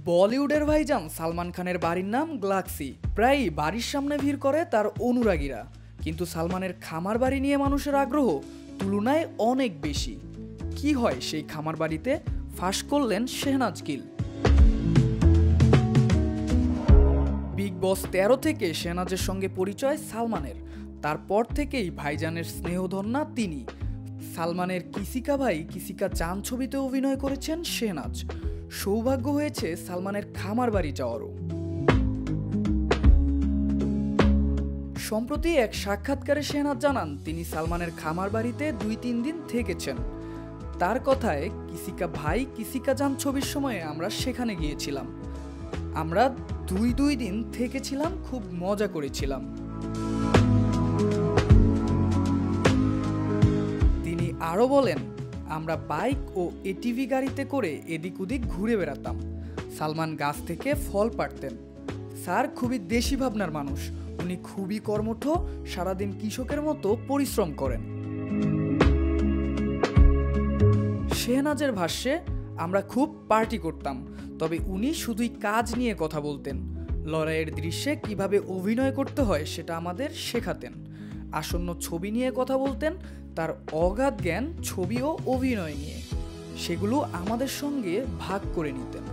বলিউডের ভাইজান সালমান খানের বাড়ির নাম গ্যালাক্সি। প্রায় বাড়ির সামনে ভিড় করে তার অনুরাগীরা, কিন্তু সালমানের খামার বাড়ি নিয়ে মানুষের আগ্রহ তুলনায় অনেক বেশি। কি হয় সেই খামার বাড়িতে, ফাঁস করলেন শেহনাজ গিল। বিগ বস 13 থেকে শেহনাজের সঙ্গে পরিচয় সালমানের। তারপর থেকেই ভাইজানের স্নেহধন্যা তিনি। সালমানের কিসিকা ভাই কিসিকা জান ছবিতে অভিনয় করেছেন শেহনাজ। সৌভাগ্য হয়েছে সালমানের খামার বাড়ি যাওয়ারও। সম্প্রতি এক সাক্ষাৎকারে শেহনাজ জানান তিনি সালমানের খামার বাড়িতে 2-3 দিন থেকেছেন। তার কথায়, কিসিকা ভাই কিসিকা জান ছবির সময়ে আমরা সেখানে গিয়েছিলাম। আমরা 2 দিন থেকেছিলাম, খুব মজা করেছিলাম। তিনি আরও বলেন, আমরা বাইক ও এটিভি গাড়িতে করে এদিক ওদিক ঘুরে বেড়াতাম। সালমান গাছ থেকে ফল পাড়তেন। স্যার খুবই দেশি ভাবনার মানুষ, উনি খুবই কর্মঠ, সারাদিন কৃষকের মতো পরিশ্রম করেন। শেহনাজের ভাষ্যে, আমরা খুব পার্টি করতাম, তবে উনি শুধুই কাজ নিয়ে কথা বলতেন। লড়াইয়ের দৃশ্যে কিভাবে অভিনয় করতে হয় সেটা আমাদের শেখাতেন। আসন্ন ছবি নিয়ে কথা বলতেন। তার অগাধ জ্ঞান ছবি ও অভিনয় নিয়ে, সেগুলো আমাদের সঙ্গে ভাগ করে নিতেন।